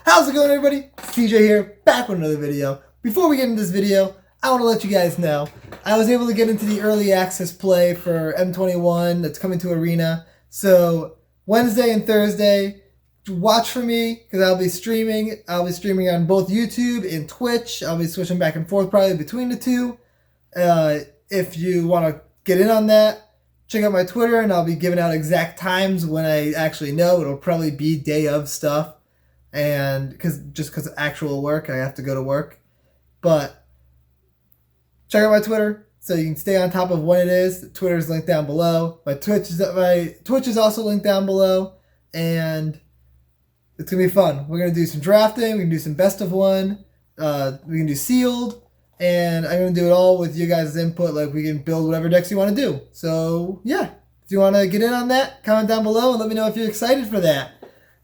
How's it going, everybody? It's TJ here, back with another video. Before we get into this video, I want to let you guys know I was able to get into the early access play for M21 that's coming to Arena. So Wednesday and Thursday, watch for me because I'll be streaming. I'll be streaming on both YouTube and Twitch. I'll be switching back and forth probably between the two. If you want to get in on that, check out my Twitter and I'll be giving out exact times when I actually know. It'll probably be day of stuff. And because of actual work, I have to go to work. But check out my Twitter so you can stay on top of when it is. Twitter is linked down below. My Twitch is also linked down below, and it's gonna be fun. We're gonna do some drafting. We can do some best of one. We can do sealed, and I'm gonna do it all with you guys' input. Like we can build whatever decks you want to do. So yeah, if you want to get in on that, comment down below and let me know if you're excited for that.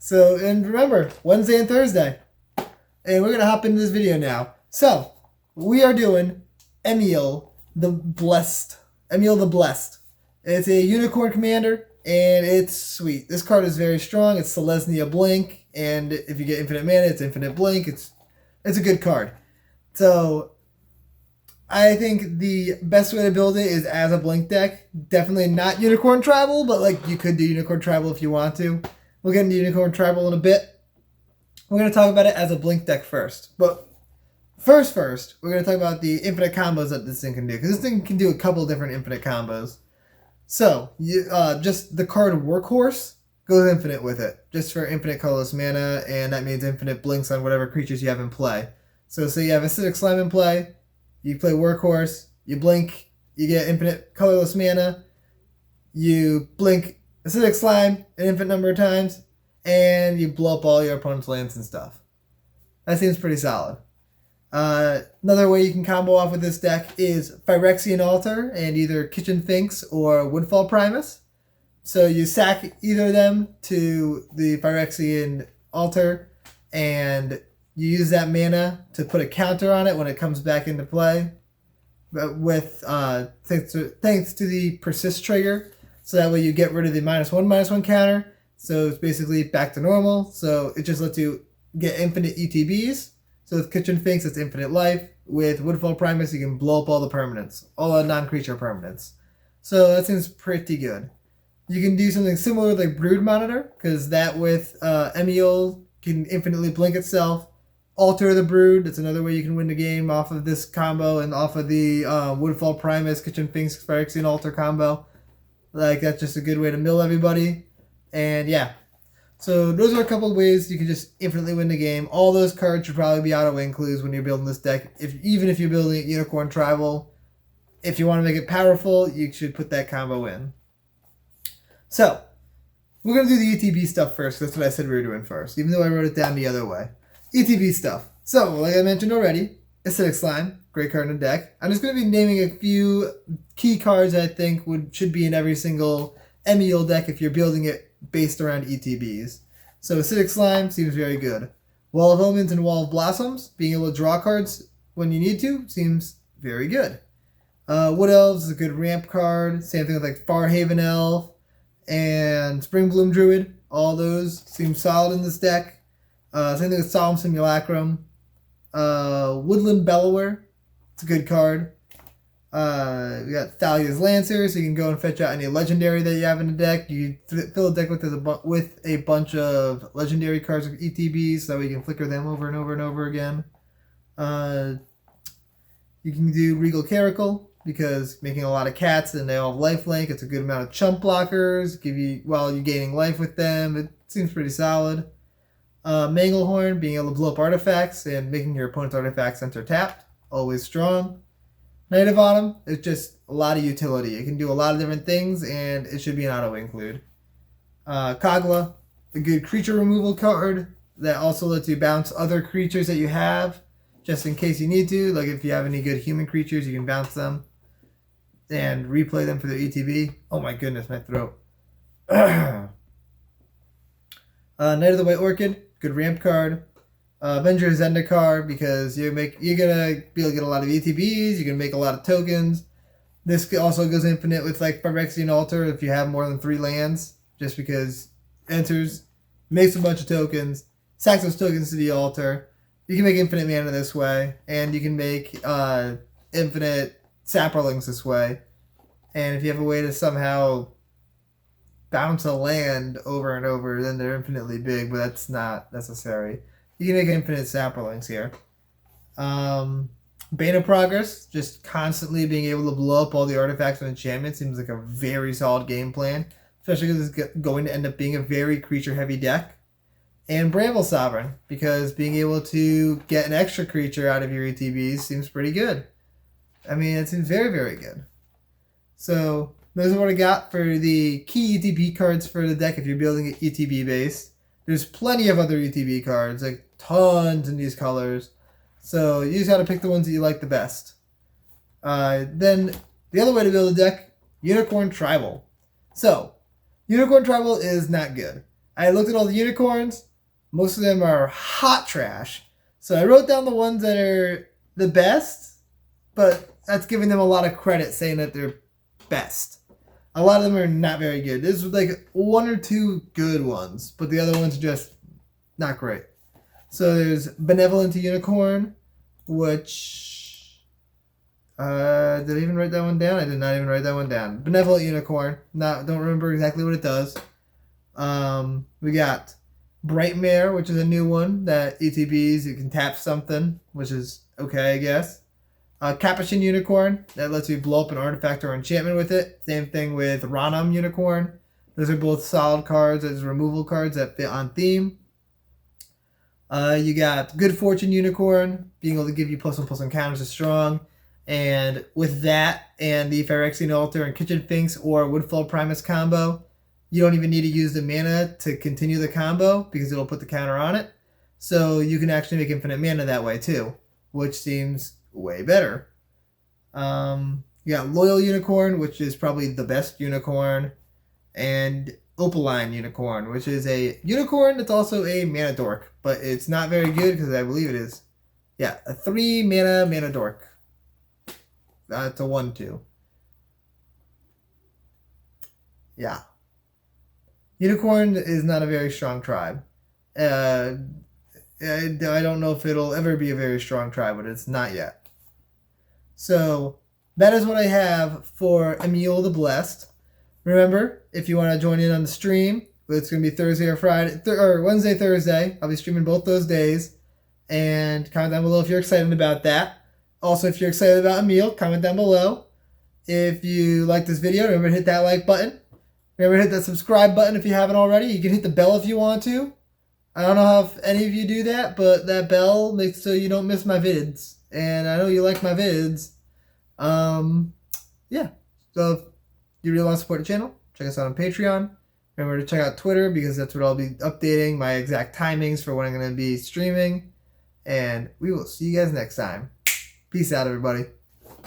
So, and remember, Wednesday and Thursday. And we're going to hop into this video now. So, we are doing Emiel the Blessed. Emiel the Blessed. It's a Unicorn Commander, and it's sweet. This card is very strong. It's Selesnya Blink, and if you get infinite mana, it's infinite Blink. It's a good card. So, I think the best way to build it is as a Blink deck. Definitely not Unicorn Tribal, but like you could do Unicorn Tribal if you want to. We'll get into Unicorn Tribal in a bit. We're going to talk about it as a Blink deck first. But first, we're going to talk about the infinite combos that this thing can do. Because this thing can do a couple different infinite combos. So, just the card Workhorse goes infinite with it. Just for infinite colorless mana. And that means infinite blinks on whatever creatures you have in play. So say you have Acidic Slime in play. You play Workhorse. You blink. You get infinite colorless mana. You blink Acidic Slime an infinite number of times, and you blow up all your opponent's lands and stuff. That seems pretty solid. Another way you can combo off with this deck is Phyrexian Altar and either Kitchen Finks or Woodfall Primus. So you sack either of them to the Phyrexian Altar, and you use that mana to put a counter on it when it comes back into play. But with thanks to the Persist trigger. So that way you get rid of the -1/-1 counter. So it's basically back to normal. So it just lets you get infinite ETBs. So with Kitchen Finks, it's infinite life. With Woodfall Primus, you can blow up all the permanents. All the non-creature permanents. So that seems pretty good. You can do something similar with like Brood Monitor. Because that with Emiel can infinitely blink itself. Alter the Brood. That's another way you can win the game off of this combo. And off of the Woodfall Primus, Kitchen Finks, Phyrexian Altar combo. Like, that's just a good way to mill everybody. And, yeah. So, those are a couple of ways you can just infinitely win the game. All those cards should probably be auto includes when you're building this deck. Even if you're building Unicorn Tribal. If you want to make it powerful, you should put that combo in. So, we're going to do the ETB stuff first. That's what I said we were doing first. Even though I wrote it down the other way. ETB stuff. So, like I mentioned already, Acidic Slime. Great card in the deck. I'm just going to be naming a few key cards I think should be in every single Emiel deck if you're building it based around ETBs. So Acidic Slime seems very good. Wall of Omens and Wall of Blossoms, being able to draw cards when you need to, seems very good. Wood Elves is a good ramp card. Same thing with like Farhaven Elf and Springbloom Druid. All those seem solid in this deck. Same thing with Solemn Simulacrum. Woodland Bellower. It's a good card. We got Thalia's Lancer, so you can go and fetch out any legendary that you have in the deck. You fill the deck with a bunch of legendary cards with ETBs, so that way you can flicker them over and over and over again. You can do Regal Caracal, because making a lot of cats and they all have lifelink. It's a good amount of chump blockers, give you while you're gaining life with them. It seems pretty solid. Manglehorn, being able to blow up artifacts and making your opponent's artifacts enter tapped. Always strong. Knight of Autumn, it's just a lot of utility. It can do a lot of different things, and it should be an auto include. Kogla, a good creature removal card that also lets you bounce other creatures that you have, just in case you need to. Like if you have any good human creatures, you can bounce them and replay them for their ETB. Oh my goodness, my throat. Knight of the White Orchid, good ramp card. Avenger Zendikar, because you're gonna be able to get a lot of ETBs, you can make a lot of tokens. This also goes infinite with like Phyrexian Altar if you have more than 3 lands, just because enters, makes a bunch of tokens, Sack those tokens to the altar. You can make infinite mana this way, and you can make infinite Saprolings this way. And if you have a way to somehow bounce a land over and over, then they're infinitely big, but that's not necessary. You can make infinite Saprolings here. Bane of Progress, just constantly being able to blow up all the artifacts and enchantments seems like a very solid game plan, especially because it's going to end up being a very creature-heavy deck. And Bramble Sovereign, because being able to get an extra creature out of your ETBs seems pretty good. I mean, it seems very, very good. So, those are what I got for the key ETB cards for the deck if you're building it ETB based. There's plenty of other ETB cards, like tons in these colors. So you just got to pick the ones that you like the best. Then the other way to build a deck, Unicorn Tribal. So, Unicorn Tribal is not good. I looked at all the unicorns. Most of them are hot trash. So I wrote down the ones that are the best, but that's giving them a lot of credit saying that they're best. A lot of them are not very good. There's like one or two good ones, but the other ones are just not great. So there's Benevolent Unicorn, which... did I even write that one down? I did not even write that one down. Benevolent Unicorn. Don't remember exactly what it does. We got Brightmare, which is a new one that ETBs, you can tap something, which is okay, I guess. Capuchin Unicorn, that lets you blow up an artifact or enchantment with it. Same thing with Ranam Unicorn. Those are both solid cards as removal cards that fit on theme. You got Good Fortune Unicorn, being able to give you +1/+1 counters is strong. And with that and the Phyrexian Altar and Kitchen Finks or Woodfall Primus combo, you don't even need to use the mana to continue the combo because it'll put the counter on it. So you can actually make infinite mana that way too, which seems way better. You got Loyal Unicorn, which is probably the best unicorn, and Opaline Unicorn, which is a unicorn that's also a mana dork, but it's not very good because I believe it is, yeah, a 3 mana dork. It's a 1/2. Yeah. Unicorn is not a very strong tribe. I don't know if it'll ever be a very strong tribe, but it's not yet. So that is what I have for Emiel the Blessed. Remember, if you want to join in on the stream, it's going to be Thursday or Friday, or Wednesday, Thursday. I'll be streaming both those days. And comment down below if you're excited about that. Also, if you're excited about Emiel, comment down below. If you like this video, remember to hit that like button. Remember to hit that subscribe button if you haven't already. You can hit the bell if you want to. I don't know if any of you do that, but that bell makes so you don't miss my vids. And I know you like my vids. Yeah. So if you really want to support the channel, check us out on Patreon. Remember to check out Twitter because that's where I'll be updating my exact timings for when I'm going to be streaming. And we will see you guys next time. Peace out, everybody.